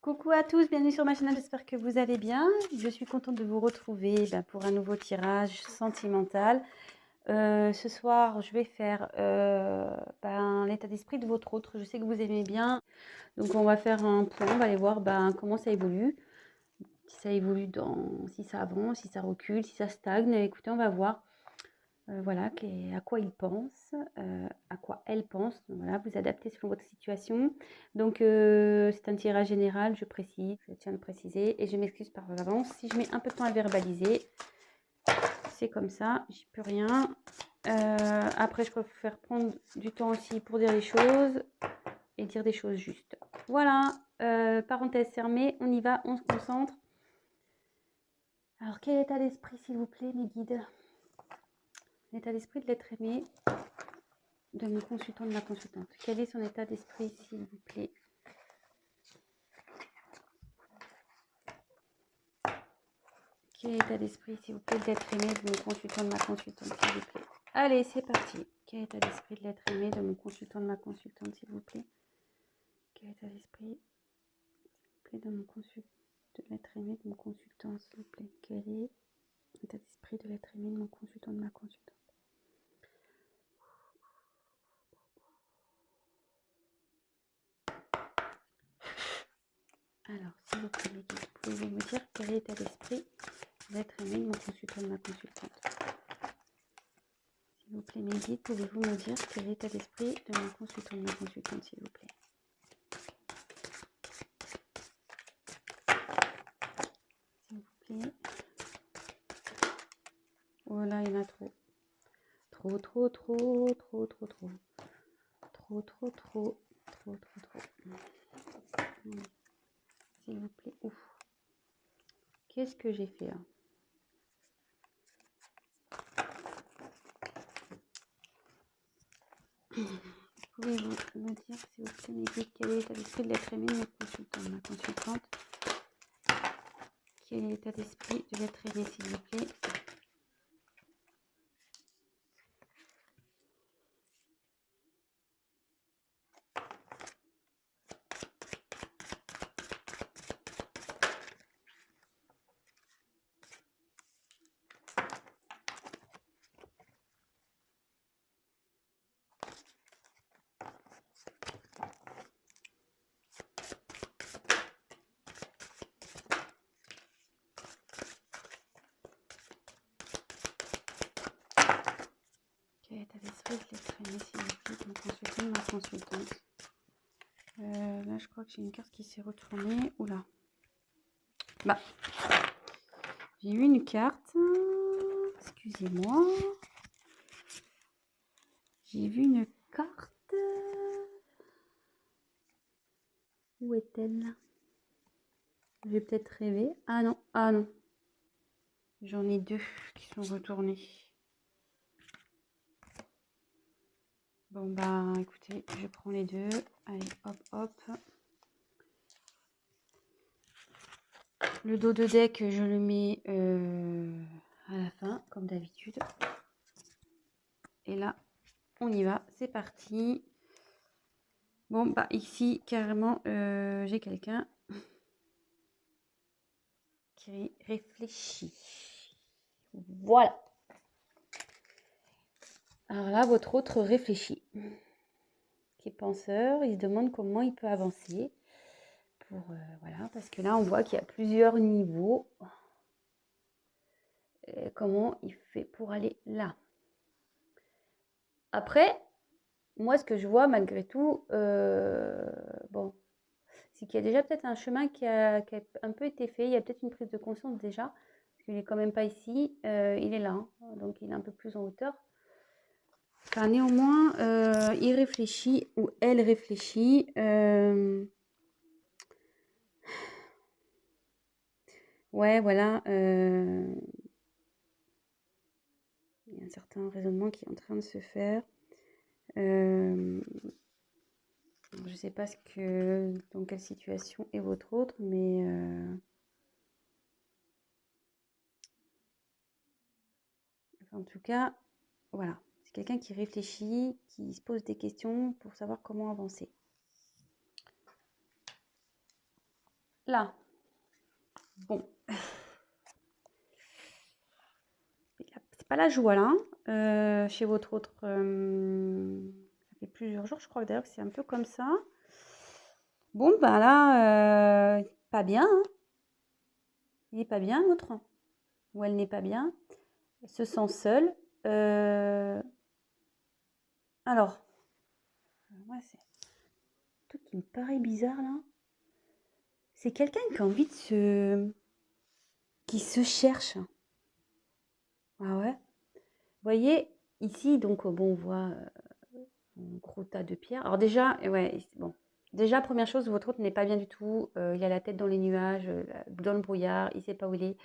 Coucou à tous, bienvenue sur ma chaîne, j'espère que vous allez bien. Je suis contente de vous retrouver pour un nouveau tirage sentimental. Ce soir, je vais faire l'état d'esprit de votre autre. Je sais que vous aimez bien, donc on va faire un point, on va aller voir comment ça évolue. Si ça évolue, si ça avance, si ça recule, si ça stagne. Écoutez, on va voir. Voilà, à quoi il pense, à quoi elle pense. Donc voilà, vous adaptez selon votre situation. Donc, c'est un tirage général, je précise, je tiens à le préciser. Et je m'excuse par avance si je mets un peu de temps à verbaliser. C'est comme ça, j'y peux rien. Après, je préfère prendre du temps aussi pour dire les choses et dire des choses justes. Voilà, parenthèse fermée, on y va, on se concentre. Alors, quel état d'esprit, s'il vous plaît, mes guides? L'état d'esprit de l'être aimé de mon consultant, de ma consultante. Quel est son état d'esprit, s'il vous plaît? Quel est l'état d'esprit, s'il vous plaît, de l'être aimé de mon consultant, de ma consultante, s'il vous plaît? Allez, c'est parti. Quel est l'état d'esprit de l'être aimé de mon consultant, de ma consultante, s'il vous plaît? Quel est l'état d'esprit, s'il vous plaît, de mon consultant, de l'être aimé de mon consultant, s'il vous plaît? Quel est l'état d'esprit de l'être aimé de mon consultant, de ma consultante? Alors, s'il vous plaît, pouvez-vous me dire quel est l'état d'esprit de l'être aimé de mon consultant, de ma consultante? S'il vous plaît, mes guides, pouvez-vous me dire quel est l'état d'esprit de mon consultant, de ma consultante, s'il vous plaît? S'il vous plaît. Oh là, il y en a trop. Trop, trop, trop, trop, trop, trop. Trop, trop, trop, trop, trop, trop. S'il vous plaît. Ouf. Qu'est-ce que j'ai fait là? Pouvez-vous me dire, s'il vous plaît, mes guides, quel est l'état d'esprit de l'être aimé de mon consultant, de ma consultante? Quel est l'état d'esprit de l'être aimé, s'il vous plaît? Quel est l'état d'esprit de l'être aimé, s'il vous plaît, de mon consultant, de ma consultante? Là, je crois que j'ai une carte qui s'est retournée. Oula. Bah, j'ai eu une carte. Excusez-moi. J'ai vu une carte. Où est-elle? J'ai peut-être rêvé. Ah non, ah non. J'en ai deux qui sont retournés. Bon bah écoutez, je prends les deux. Allez, hop, hop. Le dos de deck, je le mets à la fin, comme d'habitude. Et là, on y va. C'est parti. Bon bah ici, carrément, j'ai quelqu'un qui réfléchit. Voilà. Alors là, votre autre réfléchit. Qui est penseur, il se demande comment il peut avancer. Voilà, parce que là, on voit qu'il y a plusieurs niveaux. Comment il fait pour aller là? Après, moi, ce que je vois malgré tout, bon, c'est qu'il y a déjà peut-être un chemin qui a un peu été fait. Il y a peut-être une prise de conscience déjà, parce qu'il n'est quand même pas ici. Il est là, hein, donc il est un peu plus en hauteur. Enfin, néanmoins, il réfléchit, ou elle réfléchit. Ouais, voilà. Il y a un certain raisonnement qui est en train de se faire. Je ne sais pas dans quelle situation est votre autre, mais en tout cas, voilà. C'est quelqu'un qui réfléchit, qui se pose des questions pour savoir comment avancer. là, bon, c'est pas la joie là, hein. Chez votre autre, ça fait plusieurs jours, je crois que d'ailleurs que c'est un peu comme ça. Bon, ben là, pas bien, hein. Il est pas bien l'autre, ou elle n'est pas bien, elle se sent seule. Alors, moi c'est un truc qui me paraît bizarre là. C'est quelqu'un qui a envie qui se cherche. Ah ouais. Vous voyez, ici, donc, bon, on voit un gros tas de pierres. Alors déjà, ouais, bon. Déjà, première chose, votre hôte n'est pas bien du tout. Il a la tête dans les nuages, dans le brouillard, il ne sait pas où il est.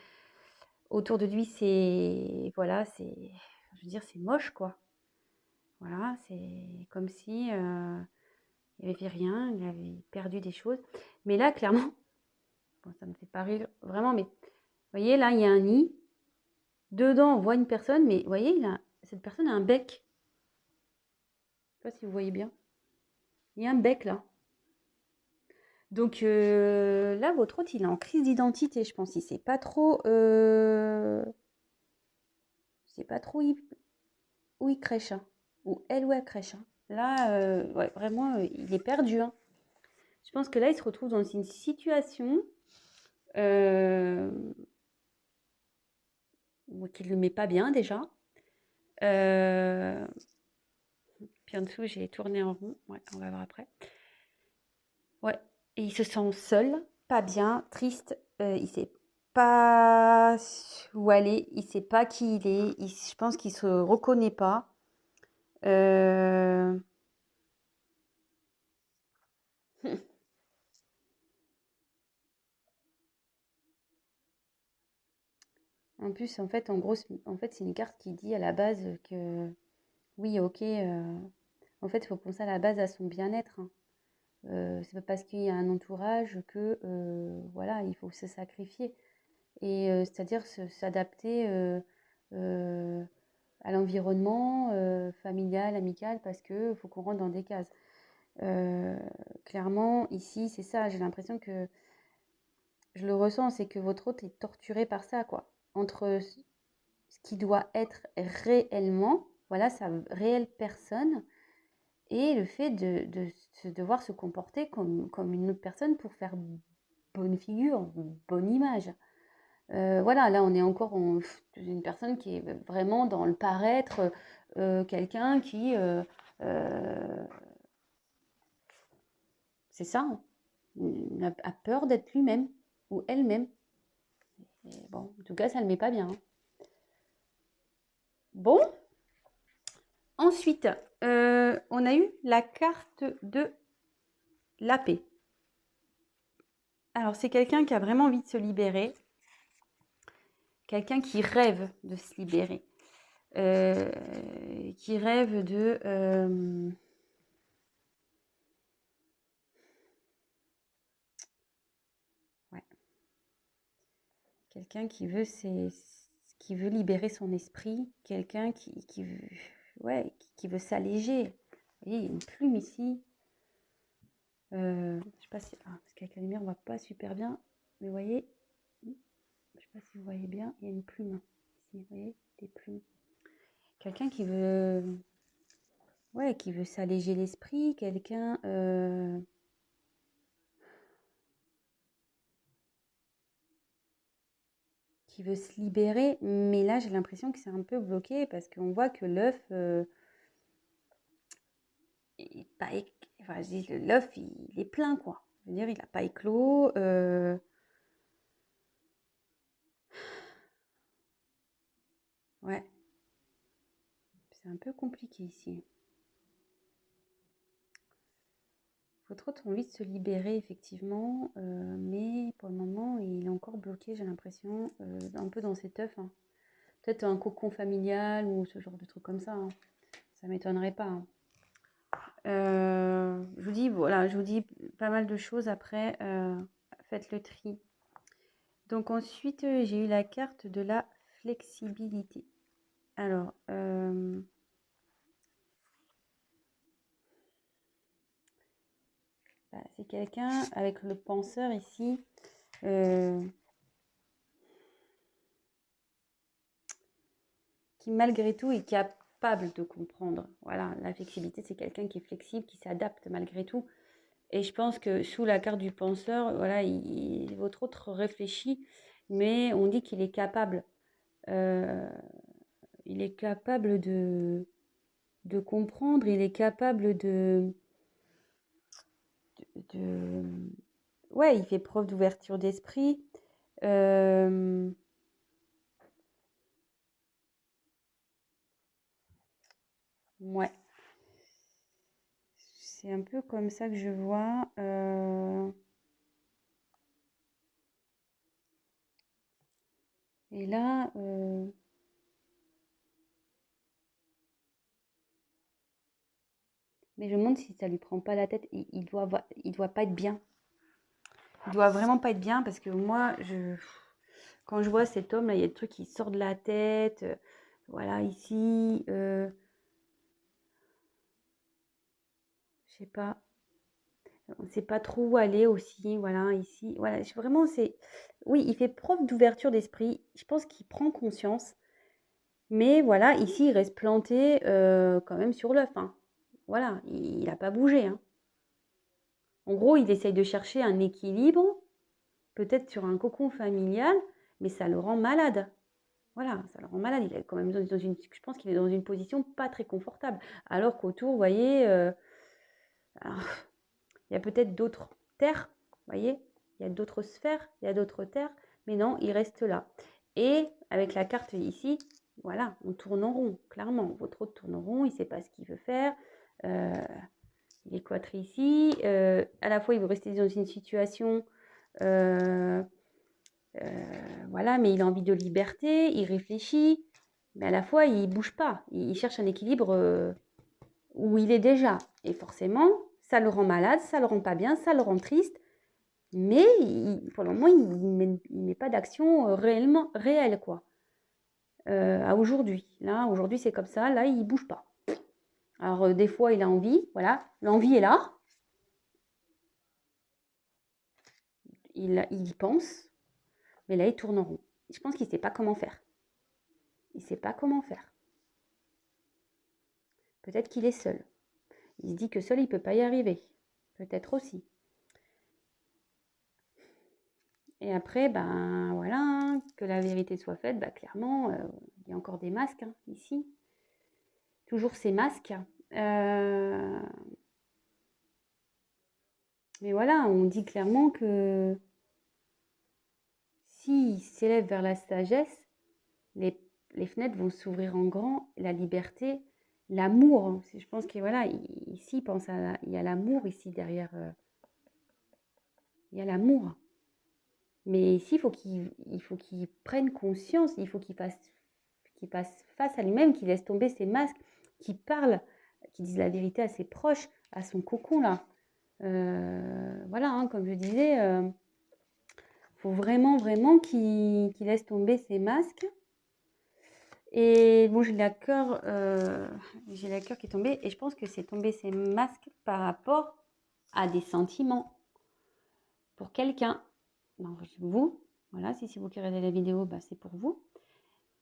Autour de lui, c'est, voilà, c'est, je veux dire, c'est moche, quoi. Voilà, c'est comme si il n'y avait rien, il avait perdu des choses. Mais là, clairement, bon, ça me fait pas rire vraiment, mais vous voyez, là, il y a un nid. Dedans, on voit une personne, mais vous voyez, cette personne a un bec. Je ne sais pas si vous voyez bien. Il y a un bec là. Donc là, votre hôte, il est en crise d'identité, je pense. Il sait pas trop, où il crèche, hein. Ou elle où elle crèche, hein. Là, ouais, vraiment, il est perdu, hein. Je pense que là, il se retrouve dans une situation euh, qui ne le met pas bien déjà. Euh, puis en dessous, j'ai tourné en rond. Ouais, on va voir après. Ouais, et il se sent seul, pas bien, triste. Il sait pas où aller, il sait pas qui il est. Je pense qu'il se reconnaît pas. Euh, En plus, en fait, en gros, en fait, c'est une carte qui dit à la base que oui, ok. En fait, il faut penser à la base à son bien-être, hein. C'est pas parce qu'il y a un entourage que voilà, il faut se sacrifier. Et c'est-à-dire s'adapter à l'environnement familial, amical, parce que faut qu'on rentre dans des cases. Euh, Clairement, ici, c'est ça. J'ai l'impression que je le ressens, c'est que votre hôte est torturé par ça, quoi. Entre ce qui doit être réellement, voilà, sa réelle personne, et le fait de devoir se comporter comme une autre personne pour faire bonne figure, bonne image. Voilà, là, on est encore une personne qui est vraiment dans le paraître, quelqu'un qui, c'est ça, hein, a peur d'être lui-même ou elle-même. Et bon, en tout cas, ça ne le met pas bien, hein. Bon, ensuite, on a eu la carte de la paix. Alors, c'est quelqu'un qui a vraiment envie de se libérer, quelqu'un qui rêve de se libérer, qui rêve de... ouais, quelqu'un qui veut libérer son esprit, quelqu'un qui veut, ouais, qui veut s'alléger. Vous voyez, il y a une plume ici. Je sais pas si... ah, parce qu'avec la lumière, on voit pas super bien. Mais vous voyez, je sais pas si vous voyez bien, il y a une plume ici. Vous voyez, des plumes. Quelqu'un qui veut... ouais, qui veut s'alléger l'esprit, quelqu'un... qui veut se libérer, mais là j'ai l'impression que c'est un peu bloqué parce qu'on voit que l'œuf est pas enfin, je dis, l'œuf il est plein quoi. Je veux dire, il n'a pas éclos. Ouais, c'est un peu compliqué ici. Votre autre a envie de se libérer effectivement, mais pour le moment il est encore bloqué, j'ai l'impression, un peu dans cet œuf, hein. Peut-être un cocon familial ou ce genre de truc comme ça, hein. Ça m'étonnerait pas, hein. Je vous dis, voilà, je vous dis pas mal de choses après. Faites le tri. Donc ensuite, j'ai eu la carte de la flexibilité. Alors, bah, c'est quelqu'un avec le penseur ici. qui malgré tout est capable de comprendre. Voilà, la flexibilité, c'est quelqu'un qui est flexible, qui s'adapte malgré tout. Et je pense que sous la carte du penseur, voilà, votre autre réfléchit, mais on dit qu'il est capable. Il est capable de comprendre, il est capable de... Ouais, il fait preuve d'ouverture d'esprit. Ouais, c'est un peu comme ça que je vois. Et là, mais je me demande si ça lui prend pas la tête. Il doit pas être bien. Il doit vraiment pas être bien parce que moi, quand je vois cet homme là, il y a des trucs qui sortent de la tête. Voilà, ici, je sais pas. On ne sait pas trop où aller aussi. Voilà, ici. Voilà, vraiment, c'est. Oui, il fait preuve d'ouverture d'esprit. Je pense qu'il prend conscience. Mais voilà, ici, il reste planté quand même sur l'œuf, hein. Voilà, il n'a pas bougé, hein. En gros, il essaye de chercher un équilibre, peut-être sur un cocon familial, mais ça le rend malade. Voilà, ça le rend malade. Il est quand même je pense qu'il est dans une position pas très confortable. Alors qu'autour, vous voyez, il y a peut-être d'autres terres, vous voyez, il y a d'autres sphères, il y a d'autres terres, mais non, il reste là. Et avec la carte ici, voilà, on tourne en rond, clairement. Votre hôte tourne en rond, il ne sait pas ce qu'il veut faire. Il est cloîtré ici. À la fois, il veut rester dans une situation, voilà, mais il a envie de liberté, il réfléchit, mais à la fois, il ne bouge pas. Il cherche un équilibre où il est déjà. Et forcément, ça le rend malade, ça le rend pas bien, ça le rend triste. Mais pour le moment, il met pas d'action réellement réelle, quoi. À aujourd'hui. Là, aujourd'hui, c'est comme ça. Là, il bouge pas. Alors, des fois, il a envie. Voilà, l'envie est là. Il y pense. Mais là, il tourne en rond. Je pense qu'il sait pas comment faire. Il sait pas comment faire. Peut-être qu'il est seul. Il se dit que seul, il peut pas y arriver. Peut-être aussi. Et après, ben voilà, hein, que la vérité soit faite, bah, clairement, il y a encore des masques hein, ici. Toujours ces masques. Mais voilà, on dit clairement que s'il s'élève vers la sagesse, les, les fenêtres vont s'ouvrir en grand, la liberté, l'amour. Hein. Je pense que voilà, ici, il y a l'amour ici derrière. Il y a l'amour. Mais ici, il faut qu'il prenne conscience, il faut qu'il fasse face à lui-même, qu'il laisse tomber ses masques, qu'il parle, qu'il dise la vérité à ses proches, à son cocon là. Voilà, hein, comme je disais, il faut vraiment, vraiment qu'il laisse tomber ses masques. Et bon, j'ai la cœur qui est tombée, et je pense que c'est tomber ses masques par rapport à des sentiments pour quelqu'un. Vous, voilà, si vous qui regardez la vidéo, bah, c'est pour vous.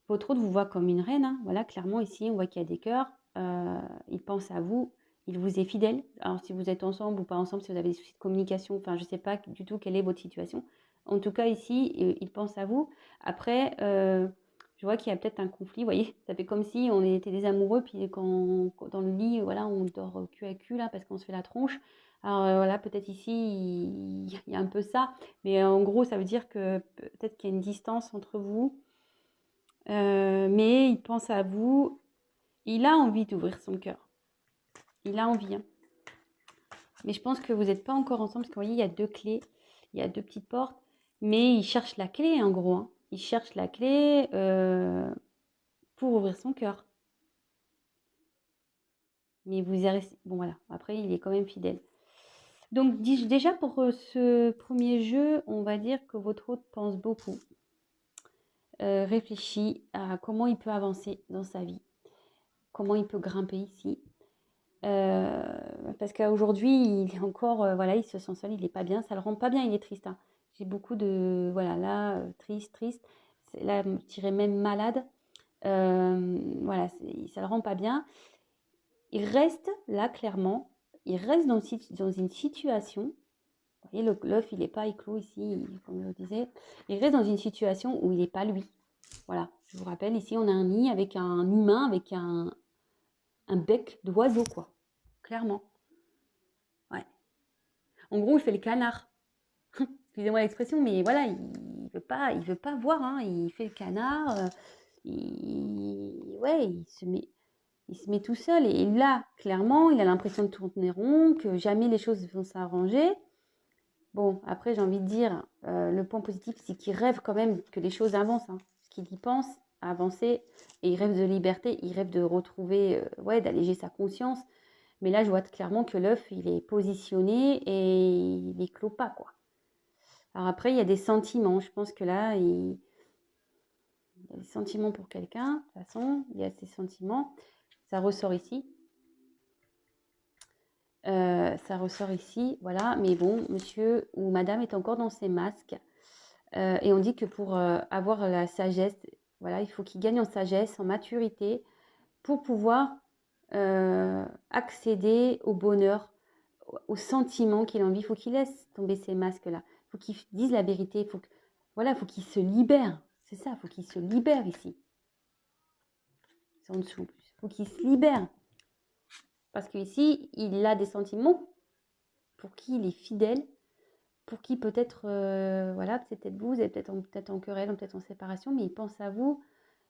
Votre hôte vous voit comme une reine, hein. Voilà, clairement ici, on voit qu'il y a des cœurs. Il pense à vous, il vous est fidèle. Alors, si vous êtes ensemble ou pas ensemble, si vous avez des soucis de communication, enfin, je ne sais pas du tout quelle est votre situation. En tout cas, ici, il pense à vous. Après, je vois qu'il y a peut-être un conflit, vous voyez. Ça fait comme si on était des amoureux, puis quand dans le lit, voilà, on dort cul à cul, là, parce qu'on se fait la tronche. Alors, voilà, peut-être ici, il y a un peu ça. Mais en gros, ça veut dire que peut-être qu'il y a une distance entre vous. Mais il pense à vous. Il a envie d'ouvrir son cœur. Il a envie. Hein. Mais je pense que vous n'êtes pas encore ensemble. Parce que vous voyez, il y a deux clés. Il y a deux petites portes. Mais il cherche la clé, en gros. Hein. Il cherche la clé pour ouvrir son cœur. Mais vous y restez. Bon, voilà. Après, il est quand même fidèle. Donc, déjà, pour ce premier jeu, on va dire que votre hôte pense beaucoup. Réfléchit à comment il peut avancer dans sa vie. Comment il peut grimper ici. Parce qu'aujourd'hui, il est encore, voilà, il se sent seul, il est pas bien, ça le rend pas bien, il est triste, hein. J'ai beaucoup de, voilà, là, triste, là, je dirais même malade. Voilà, ça le rend pas bien. Il reste là, clairement, il reste dans une situation, vous voyez, l'œuf, il n'est pas éclos ici, comme je le disais, il reste dans une situation où il n'est pas lui. Voilà, je vous rappelle, ici, on a un nid avec un humain, avec un bec d'oiseau, quoi, clairement. Ouais. En gros, il fait le canard. Excusez-moi l'expression, mais voilà, il veut pas voir, hein, il fait le canard, ouais, il se met tout seul. Et là, clairement, il a l'impression de tourner rond, que jamais les choses vont s'arranger. Bon, après, j'ai envie de dire, le point positif, c'est qu'il rêve quand même que les choses avancent, hein, qu'il y pense à avancer, et il rêve de liberté, il rêve de retrouver, ouais, d'alléger sa conscience. Mais là, je vois clairement que l'œuf, il est positionné et il éclot pas, quoi. Alors après, il y a des sentiments. Je pense que là, il y a des sentiments pour quelqu'un. De toute façon, il y a ces sentiments. Ça ressort ici. Ça ressort ici, voilà. Mais bon, monsieur ou madame est encore dans ses masques. Et on dit que pour avoir la sagesse, voilà, il faut qu'il gagne en sagesse, en maturité, pour pouvoir accéder au bonheur, au sentiment qu'il a envie. Il faut qu'il laisse tomber ces masques-là. Il faut qu'il dise la vérité. Il faut que, voilà, faut qu'il se libère. C'est ça, il faut qu'il se libère ici. C'est en dessous. Il faut qu'il se libère. Parce qu'ici, il a des sentiments pour qui il est fidèle, pour qui peut-être, voilà, peut-être vous êtes peut-être en querelle, peut-être en séparation, mais il pense à vous.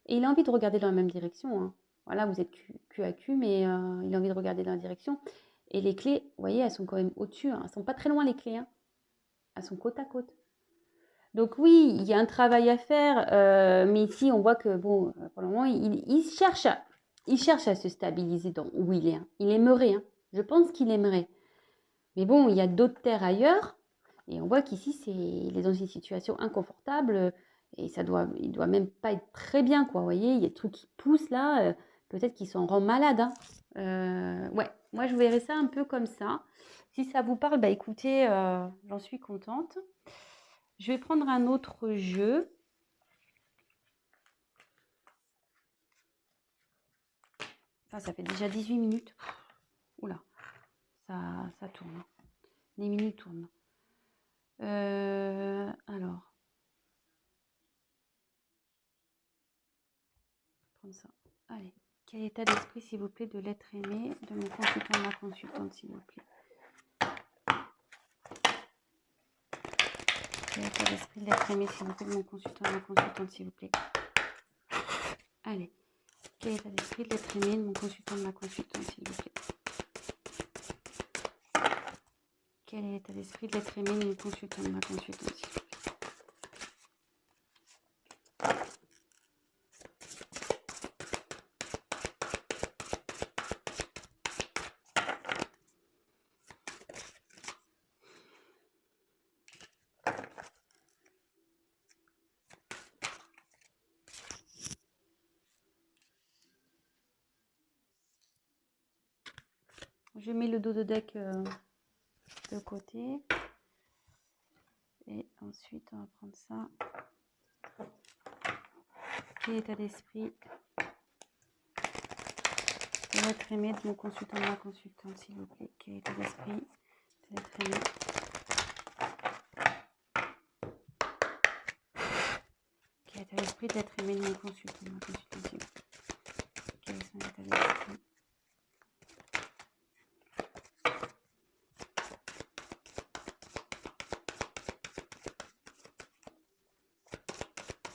Et il a envie de regarder dans la même direction, hein. Voilà, vous êtes cul à cul, mais il a envie de regarder dans la direction. Et les clés, vous voyez, elles sont quand même au-dessus, hein. Elles ne sont pas très loin, les clés, hein. Elles sont côte à côte. Donc oui, il y a un travail à faire, mais ici, on voit que, bon, pour le moment, il cherche à se stabiliser dans où il est, hein. Il aimerait, hein. Je pense qu'il aimerait. Mais bon, il y a d'autres terres ailleurs, et on voit qu'ici, il est dans une situation inconfortable, et il doit même pas être très bien, quoi. Vous voyez, il y a des trucs qui poussent là, peut-être qu'il s'en rend malade, hein. Ouais, moi je verrais ça un peu comme ça. Si ça vous parle, bah écoutez, j'en suis contente. Je vais prendre un autre jeu. Ah, ça fait déjà 18 minutes. Oula, ça tourne. Les minutes tournent. Alors. Prendre ça. Allez. Quel état d'esprit, s'il vous plaît, de l'être aimé de mon consultant, ma consultante, s'il vous plaît. Quel état d'esprit de l'être aimé, s'il vous plaît, de mon consultant, ma consultante, s'il vous plaît. Allez. Quel état d'esprit de l'être aimé de mon consultant, ma consultante, s'il vous plaît. Quel est l'état d'esprit de l'être aimé de mon consultant, ma consultante, s'il vous plaît. Je mets le dos de deck de côté. Et ensuite, on va prendre ça. Quel état d'esprit de l'être aimé de mon consultant, ma consultante, s'il vous plaît. Quel état d'esprit de l'être aimé. Quel état d'esprit de l'être aimé de mon consultant, ma consultante, s'il vous plaît. Quel est son état d'esprit.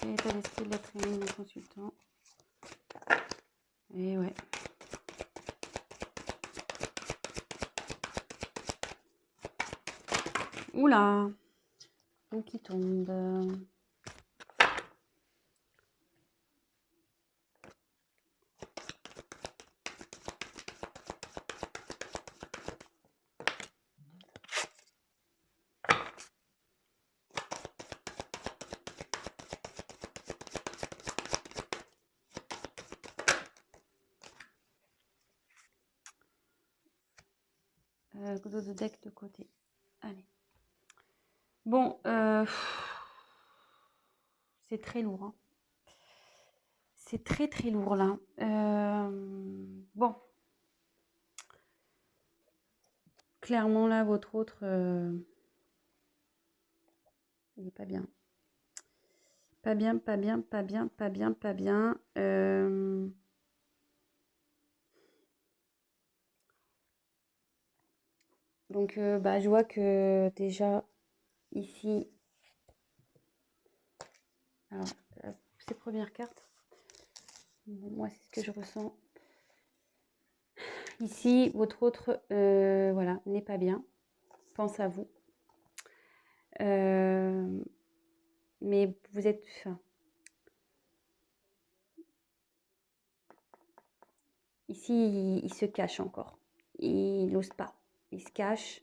Quel état d'esprit de l'être aimé de mon consultant. Et ouais. Oula. L'eau qui tombe. d'autres decks de côté. Allez. Bon, c'est très lourd. Hein. C'est très très lourd là. Bon. Clairement là, votre autre, il n'est pas bien. Pas bien, pas bien, pas bien, pas bien, pas bien. Donc, je vois que déjà, ici, alors, ces premières cartes, bon, moi, c'est ce que je ressens. Ici, votre autre, voilà, n'est pas bien. Pense à vous. Mais vous êtes... Enfin, ici, il se cache encore. Il n'ose pas. Il se cache.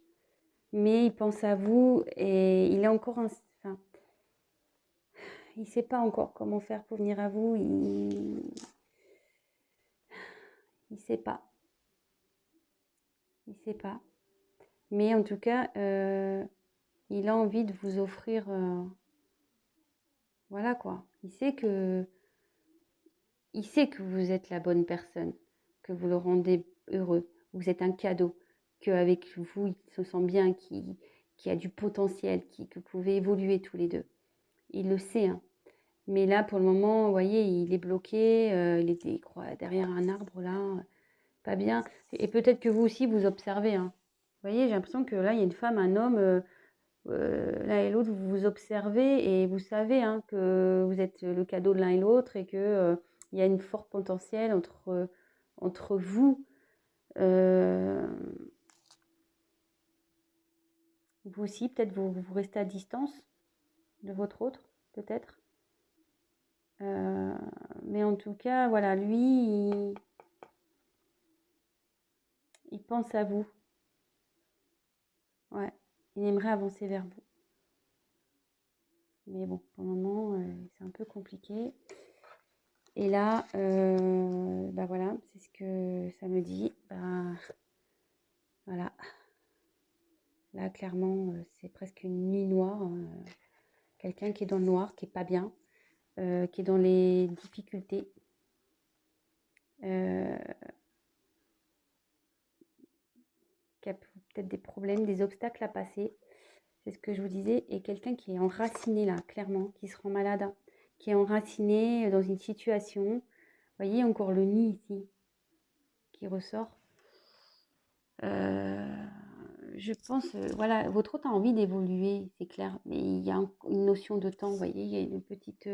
Mais il pense à vous et il est encore... Enfin, il ne sait pas encore comment faire pour venir à vous. Il ne sait pas. Il ne sait pas. Mais en tout cas, il a envie de vous offrir... voilà quoi. Il sait que vous êtes la bonne personne, que vous le rendez heureux. Vous êtes un cadeau, qu'avec vous, il se sent bien, qu'il y a du potentiel, que vous pouvez évoluer tous les deux. Il le sait, hein. Mais là, pour le moment, vous voyez, il est bloqué, il était derrière un arbre, là, pas bien. Et peut-être que vous aussi, vous observez, hein. Vous voyez, j'ai l'impression que là, il y a une femme, un homme, l'un et l'autre, vous vous observez et vous savez hein, que vous êtes le cadeau de l'un et l'autre et qu'il y a une forte potentiel entre vous. Vous aussi, peut-être vous restez à distance de votre autre, peut-être. Mais en tout cas, voilà, lui, il pense à vous. Ouais, il aimerait avancer vers vous. Mais bon, pour le moment, c'est un peu compliqué. Et là, voilà, c'est ce que ça me dit. Voilà. Là, clairement, c'est presque une nuit noire. Quelqu'un qui est dans le noir, qui est pas bien, qui est dans les difficultés. Qui a peut-être des problèmes, des obstacles à passer. C'est ce que je vous disais. Et quelqu'un qui est enraciné là, clairement, qui se rend malade, hein, qui est enraciné dans une situation. Vous voyez encore le nid ici qui ressort. Je pense, voilà, votre hôte a envie d'évoluer, c'est clair, mais il y a une notion de temps, vous voyez, il y a une petite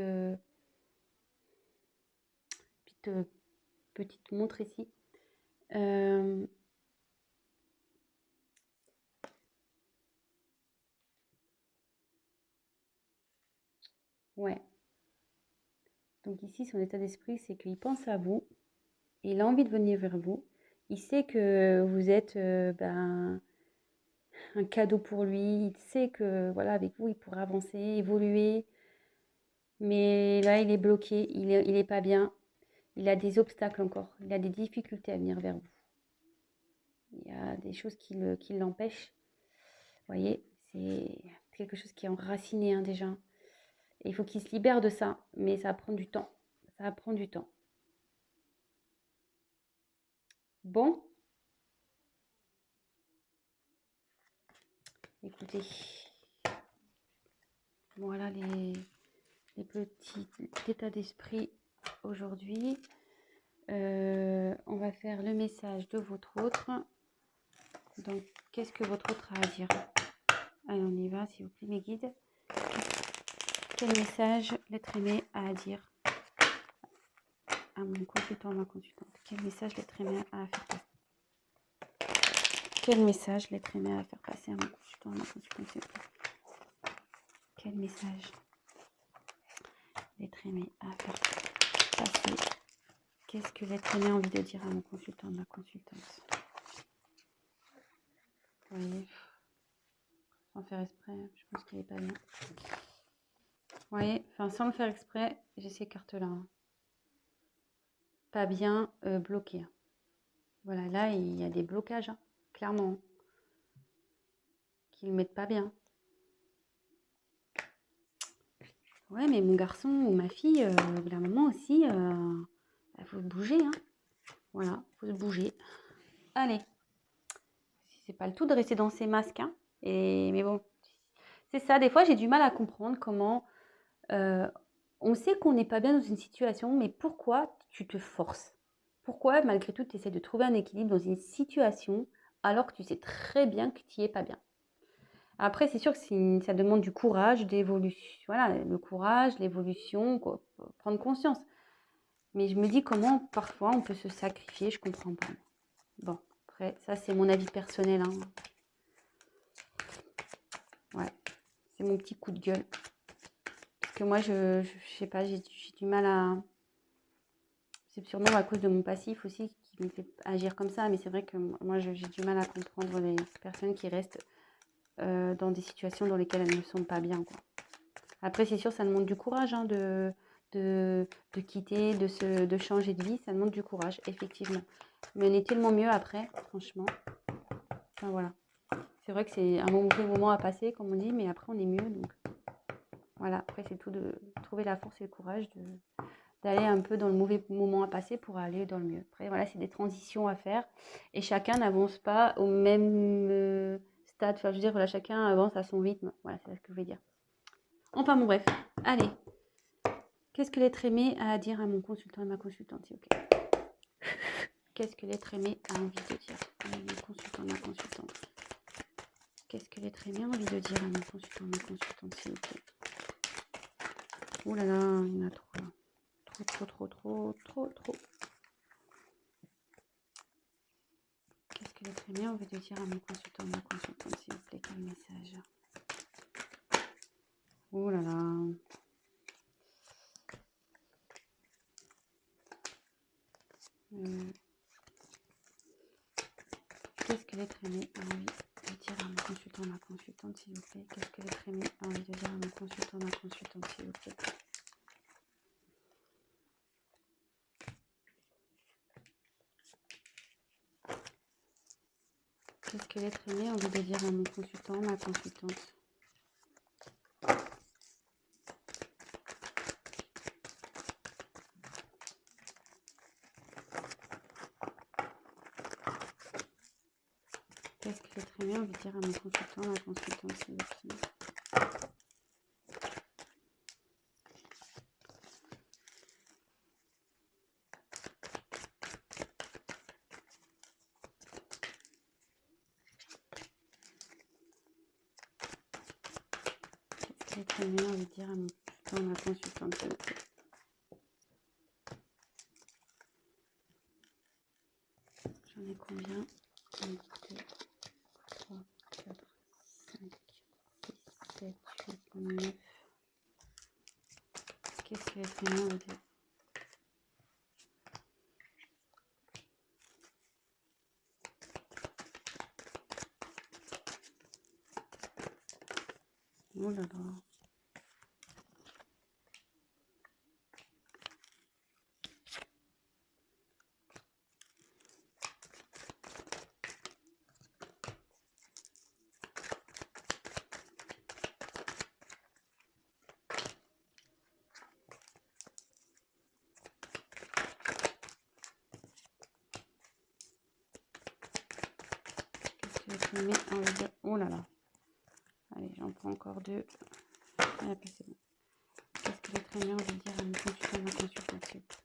montre ici. Ouais. Donc ici, son état d'esprit, c'est qu'il pense à vous, il a envie de venir vers vous, il sait que vous êtes un cadeau pour lui, il sait que voilà, avec vous, il pourra avancer, évoluer, mais là, il est bloqué, il est pas bien, il a des obstacles encore, il a des difficultés à venir vers vous. Il y a des choses qui l'empêchent. Vous voyez, c'est quelque chose qui est enraciné hein, déjà. Et il faut qu'il se libère de ça, mais ça va prendre du temps. Ça va prendre du temps. Bon. Écoutez. Voilà les petits états d'esprit aujourd'hui. On va faire le message de votre autre. Donc, qu'est-ce que votre autre a à dire? Allez, on y va, s'il vous plaît, mes guides. Quel message l'être aimé a à dire à mon consultant, ma consultante? Quel message l'être aimé a à faire passer? Quel message l'être aimé a à faire passer à mon consultant, ma consultante, s'il vous plaît? Quel message l'être aimé a à faire passer? Qu'est-ce que l'être aimé a envie de dire à mon consultant, ma consultante? Vous voyez, sans faire exprès, je pense qu'il n'est pas bien. Vous voyez, enfin sans le faire exprès, j'ai ces cartes-là. Hein. Pas bien, bloqué. Voilà, là, il y a des blocages, hein, clairement. qui le mettent pas bien. Ouais, mais mon garçon ou ma fille, au bout d'un moment aussi, faut se bouger, hein. Voilà, faut se bouger. Allez, c'est pas le tout de rester dans ces masques, hein. Mais bon, c'est ça, des fois j'ai du mal à comprendre comment on sait qu'on n'est pas bien dans une situation, mais pourquoi tu te forces? Pourquoi malgré tout tu essaies de trouver un équilibre dans une situation alors que tu sais très bien que tu n'y es pas bien? Après, c'est sûr que ça demande du courage, d'évolution, voilà, le courage, l'évolution, prendre conscience. Mais je me dis comment parfois on peut se sacrifier, je comprends pas. Bon, après, ça c'est mon avis personnel, hein. Ouais, c'est mon petit coup de gueule. Parce que moi, je sais pas, j'ai du mal à... C'est sûrement à cause de mon passif aussi qui me fait agir comme ça. Mais c'est vrai que moi, j'ai du mal à comprendre les personnes qui restent dans des situations dans lesquelles elles ne sont pas bien, quoi. Après, c'est sûr, ça demande du courage, hein, de quitter, de changer de vie. Ça demande du courage, effectivement. Mais on est tellement mieux après, franchement. Enfin, voilà. C'est vrai que c'est un mauvais moment à passer, comme on dit, mais après, on est mieux. Donc, voilà. Après, c'est tout de trouver la force et le courage d'aller un peu dans le mauvais moment à passer pour aller dans le mieux. Après, voilà, c'est des transitions à faire. Et chacun n'avance pas au même stade. Enfin, je veux dire, voilà, chacun avance à son rythme. Voilà, c'est ce que je veux dire. Enfin, bon, bref. Allez. Qu'est-ce que l'être aimé a à dire à mon consultant et ma consultante, s'il vous plaît? Qu'est-ce que l'être aimé a envie de dire à mon consultant et ma consultante? Qu'est-ce que l'être aimé a envie de dire à mon consultant et ma consultante, s'il vous plaît? Oh là là, il y en a trop là. Trop. Qu'est-ce que l'être aimé a envie de dire à mon consultant et ma consultante, s'il vous plaît? Quel message? Oh là là. Qu'est-ce que l'être aimé a envie de dire à mon consultant, ma consultante, s'il vous plaît? Qu'est-ce que l'être aimé a envie de dire à mon consultant, ma consultante, s'il vous plaît? Qu'est-ce que l'être aimé a envie de dire à mon consultant, ma consultante? Qu'est-ce que l'être aimé a envie de dire à mon consultant, ma consultante, s'il vous plaît? L'être aimé a envie de dire à mon consultant, ma consultante, s'il vous plaît. J'en ai combien? 1, 2, 3, 4, 5, 6, 7, 8, 9. Qu'est-ce que l'être aimé a envie de dire? Oh là là. Qu'est-ce que l'être aimé a envie de dire? Oh là là. Allez, j'en prends encore 2. Allez, c'est bon. Qu'est-ce que l'être aimé a envie de dire à mon consultant, ma consultante, s'il vous plaît?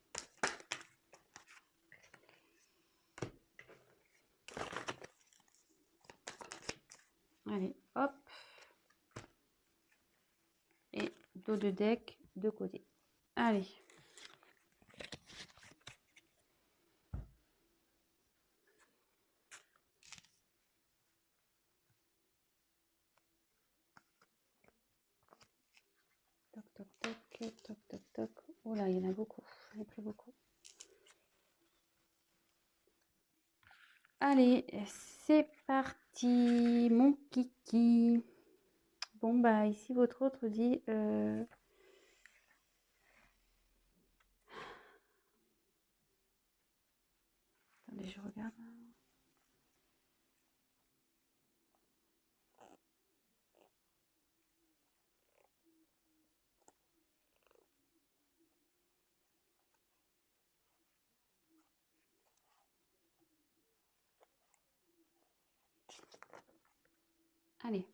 Allez, hop. Et dos de deck de côté. Allez. Toc, toc, toc, toc, toc, toc. Oh là, il y en a beaucoup. J'en ai pris beaucoup. Allez, c'est parti, mon kiki. Bon, bah, ici, votre autre dit... Attendez, je regarde. Allez.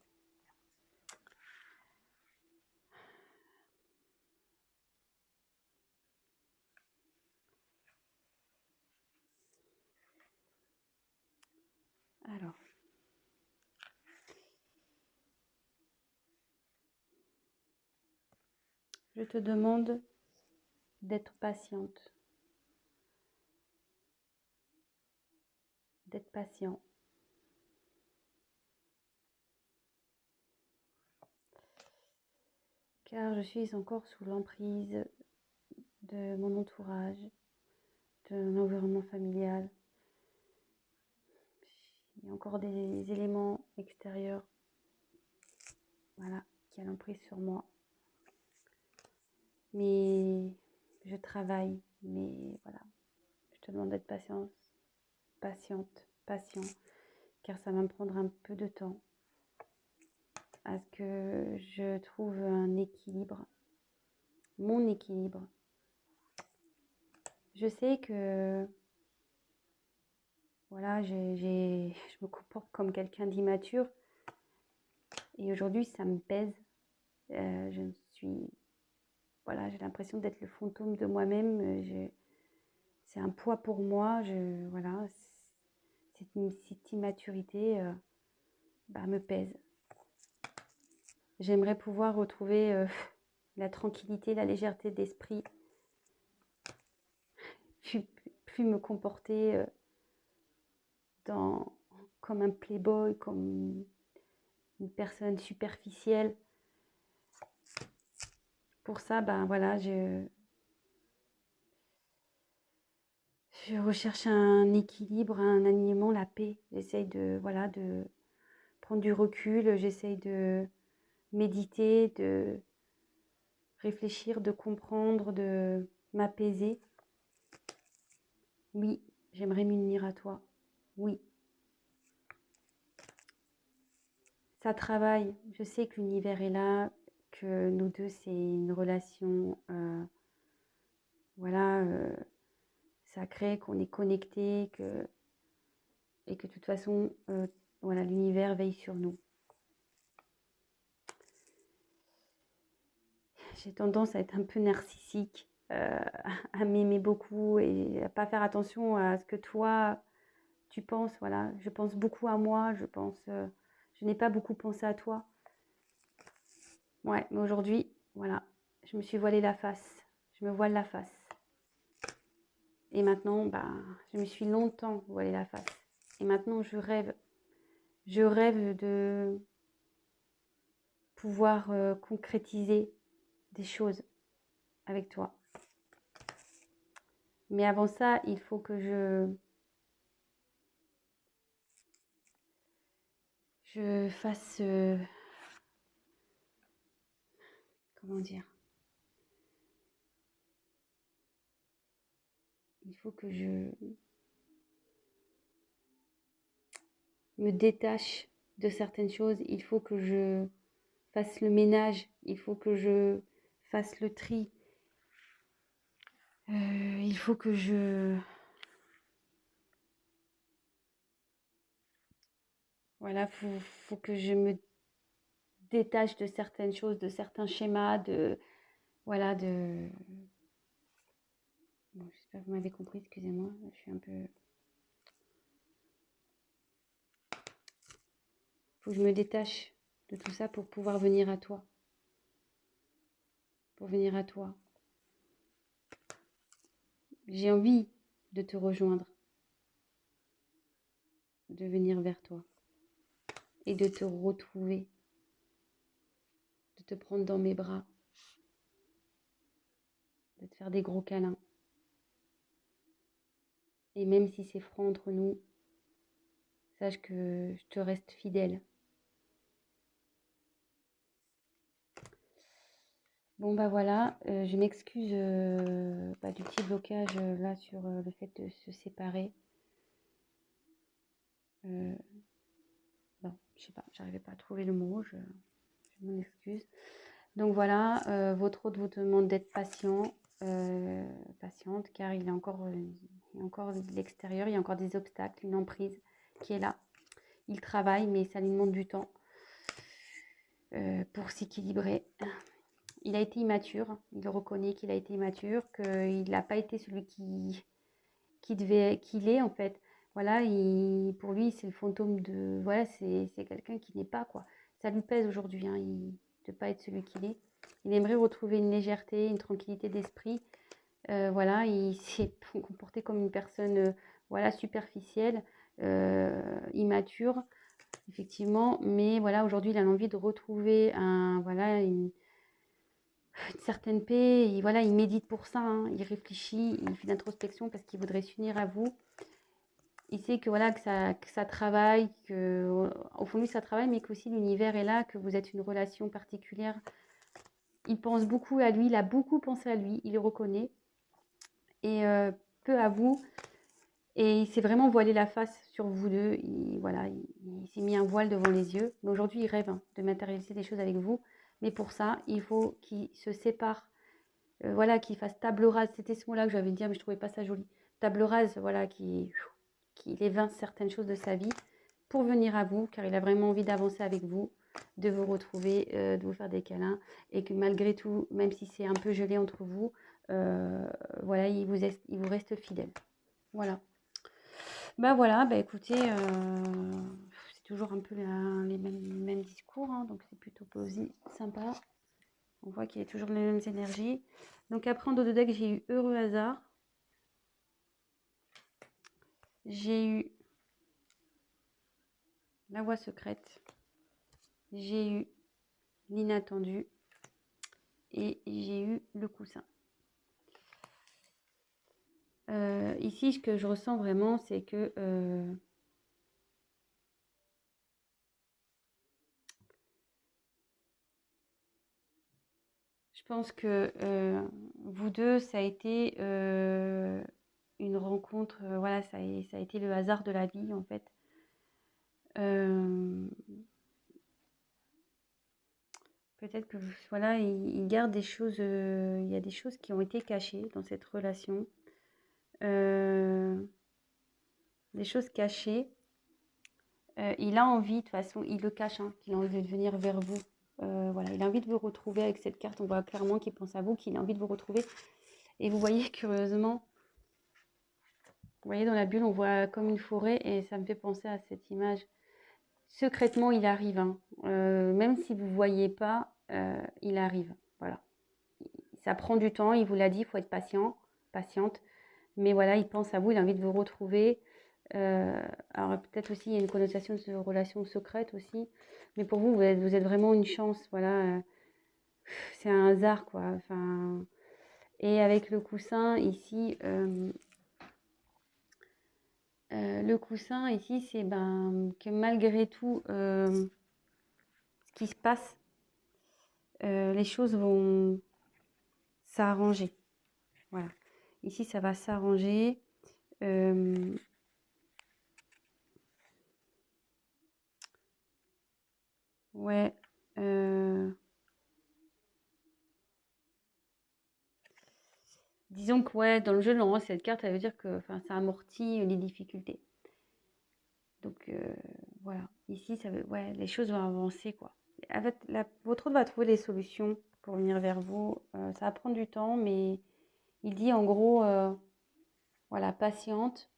Alors. Je te demande d'être patiente. D'être patient. Car je suis encore sous l'emprise de mon entourage, de mon environnement familial. Il y a encore des éléments extérieurs, voilà, qui ont l'emprise sur moi. Mais je travaille, mais voilà, je te demande d'être patiente, patient, car ça va me prendre un peu de temps à ce que je trouve un équilibre, mon équilibre. Je sais que voilà, je me comporte comme quelqu'un d'immature et aujourd'hui ça me pèse. Je suis, voilà, j'ai l'impression d'être le fantôme de moi-même. C'est un poids pour moi. Voilà, cette immaturité me pèse. J'aimerais pouvoir retrouver la tranquillité, la légèreté d'esprit, plus me comporter comme un playboy, comme une personne superficielle. Pour ça, voilà, je recherche un équilibre, un alignement, la paix. J'essaye de prendre du recul, j'essaye de méditer, de réfléchir, de comprendre, de m'apaiser. Oui, j'aimerais m'unir à toi. Oui. Ça travaille. Je sais que l'univers est là, que nous deux, c'est une relation, sacrée, qu'on est connectés, et que de toute façon, l'univers veille sur nous. J'ai tendance à être un peu narcissique, à m'aimer beaucoup et à pas faire attention à ce que toi, tu penses. Voilà, je pense beaucoup à moi, je n'ai pas beaucoup pensé à toi. Ouais, mais aujourd'hui, voilà, je me suis voilé la face. Je me voile la face. Et maintenant, je me suis longtemps voilé la face. Et maintenant, je rêve de pouvoir concrétiser des choses avec toi. Mais avant ça, il faut que je fasse, comment dire, il faut que je me détache de certaines choses, il faut que je fasse le ménage, il faut que je fasse le tri, il faut que voilà, faut que je me détache de certaines choses, de certains schémas, bon, j'espère que vous m'avez compris, excusez-moi, je suis un peu... Faut que je me détache de tout ça pour pouvoir venir à toi. Pour venir à toi. J'ai envie de te rejoindre, de venir vers toi et de te retrouver, de te prendre dans mes bras, de te faire des gros câlins. Et même si c'est froid entre nous, sache que je te reste fidèle. Bon voilà, je m'excuse du petit blocage là sur le fait de se séparer. Je sais pas, j'arrivais pas à trouver le mot, je m'en excuse. Donc voilà, votre hôte vous demande d'être patiente, car il y a encore de l'extérieur, il y a encore des obstacles, une emprise qui est là. Il travaille, mais ça lui demande du temps. pour s'équilibrer. Il a été immature, il reconnaît qu'il a été immature, qu'il n'a pas été celui qu'il est en fait. Voilà, pour lui, c'est le fantôme de... Voilà, c'est quelqu'un qui n'est pas, quoi. Ça lui pèse aujourd'hui, hein, de ne pas être celui qu'il est. Il aimerait retrouver une légèreté, une tranquillité d'esprit. Voilà, il s'est comporté comme une personne voilà, superficielle, immature, effectivement. Mais voilà, aujourd'hui, il a envie de retrouver voilà, une certaine paix. Voilà, il médite pour ça, hein, il réfléchit, il fait l'introspection parce qu'il voudrait s'unir à vous. Il sait que voilà que ça travaille, que au fond de lui ça travaille, mais qu'aussi l'univers est là, que vous êtes une relation particulière. Il pense beaucoup à lui, il a beaucoup pensé à lui, il le reconnaît, et peu à vous. Et il s'est vraiment voilé la face sur vous deux. Voilà, il s'est mis un voile devant les yeux. Mais aujourd'hui, il rêve, hein, de matérialiser des choses avec vous. Mais pour ça, il faut qu'il se sépare. Voilà, qu'il fasse table rase. C'était ce mot-là que j'avais dit, mais je trouvais pas ça joli. Table rase, voilà, qu'il évince certaines choses de sa vie pour venir à vous, car il a vraiment envie d'avancer avec vous, de vous retrouver, de vous faire des câlins, et que malgré tout, même si c'est un peu gelé entre vous, voilà, il vous reste fidèle. Voilà. Bah voilà, bah écoutez, c'est toujours un peu les mêmes discours, hein, donc c'est plutôt sympa. On voit qu'il y a toujours les mêmes énergies. Donc après, en dos de deck, j'ai eu heureux hasard. J'ai eu la voix secrète. J'ai eu l'inattendu. Et j'ai eu le coussin. Ici, ce que je ressens vraiment, c'est que je pense que vous deux, ça a été une rencontre. Voilà, ça a été le hasard de la vie, en fait. Peut-être que voilà, il garde des choses. Il y a des choses qui ont été cachées dans cette relation. Des choses cachées. Il a envie, de toute façon, il le cache, hein, qu'il a envie de venir vers vous. Voilà, il a envie de vous retrouver avec cette carte. On voit clairement qu'il pense à vous, qu'il a envie de vous retrouver. Et vous voyez, curieusement, vous voyez dans la bulle, on voit comme une forêt et ça me fait penser à cette image. Secrètement, il arrive, hein. Même si vous ne voyez pas, il arrive. Voilà. Ça prend du temps, il vous l'a dit, il faut être patiente. Mais voilà, il pense à vous, il a envie de vous retrouver. Alors peut-être aussi, il y a une connotation de relation secrète aussi. Mais pour vous, vous êtes vraiment une chance. Voilà, c'est un hasard, quoi. Enfin, et avec le coussin, ici, le coussin, ici, c'est que malgré tout, ce qui se passe, les choses vont s'arranger. Voilà. Ici, ça va s'arranger. Ouais. Disons que ouais, dans le jeu, normalement, cette carte, elle veut dire que ça amortit les difficultés. Donc voilà. Ici, ça veut, ouais, les choses vont avancer, quoi. Votre autre va trouver les solutions pour venir vers vous. Ça va prendre du temps, mais il dit en gros, voilà, patiente.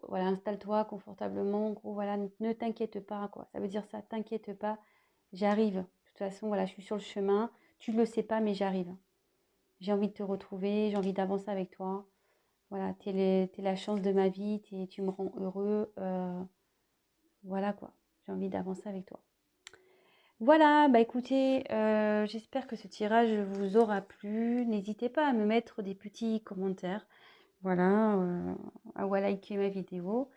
Voilà, installe-toi confortablement. En gros, voilà, ne t'inquiète pas, quoi. Ça veut dire ça, t'inquiète pas, j'arrive. De toute façon, voilà, je suis sur le chemin. Tu ne le sais pas, mais j'arrive. J'ai envie de te retrouver, j'ai envie d'avancer avec toi. Voilà, t'es la chance de ma vie, tu me rends heureux. Voilà quoi, j'ai envie d'avancer avec toi. Voilà, bah écoutez, j'espère que ce tirage vous aura plu. N'hésitez pas à me mettre des petits commentaires. Voilà, à liker ma vidéo.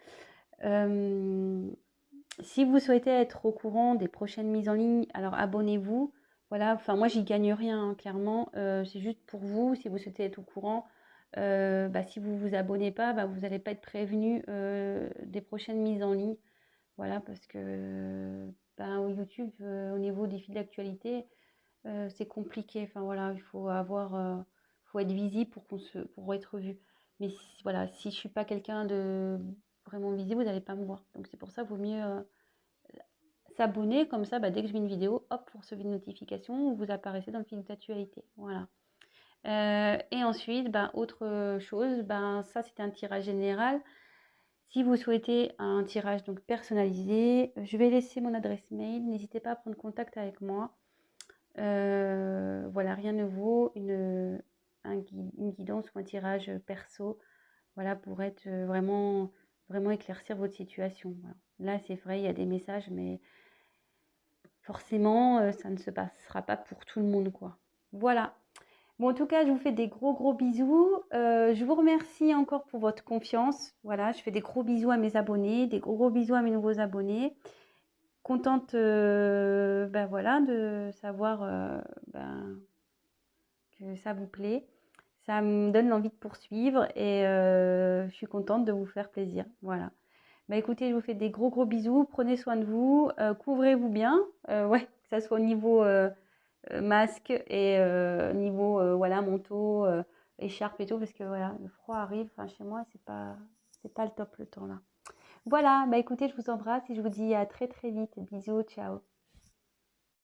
Si vous souhaitez être au courant des prochaines mises en ligne, alors abonnez-vous. Voilà, enfin moi j'y gagne rien, hein, clairement. C'est juste pour vous, si vous souhaitez être au courant. Si vous vous abonnez pas, vous n'allez pas être prévenu des prochaines mises en ligne. Voilà, parce que YouTube, au niveau des fils d'actualité, c'est compliqué. Enfin voilà, il faut faut être visible pour être vu. Mais voilà, si je suis pas quelqu'un de vraiment visible, vous n'allez pas me voir. Donc c'est pour ça, vaut mieux s'abonner, comme ça, dès que je mets une vidéo, hop, vous recevez une notification, vous apparaissez dans le fil d'actualité. Voilà. Et ensuite, autre chose, ça c'était un tirage général. Si vous souhaitez un tirage donc personnalisé, je vais laisser mon adresse mail. N'hésitez pas à prendre contact avec moi. Voilà, rien ne vaut une guidance ou un tirage perso, voilà, pour être vraiment, vraiment éclaircir votre situation. Voilà. Là, c'est vrai, il y a des messages, mais forcément, ça ne se passera pas pour tout le monde, quoi. Voilà. Bon, en tout cas, je vous fais des gros, gros bisous. Je vous remercie encore pour votre confiance. Voilà, je fais des gros bisous à mes abonnés, des gros, gros bisous à mes nouveaux abonnés. Contente, voilà, de savoir que ça vous plaît. Ça me donne l'envie de poursuivre et je suis contente de vous faire plaisir. Voilà. Écoutez, je vous fais des gros, gros bisous. Prenez soin de vous. Couvrez-vous bien. Ouais, que ça soit au niveau masque et niveau voilà, manteau, écharpe et tout, parce que voilà, le froid arrive. Enfin, chez moi, c'est pas le top le temps là. Voilà, écoutez, je vous embrasse et je vous dis à très très vite. Bisous, ciao.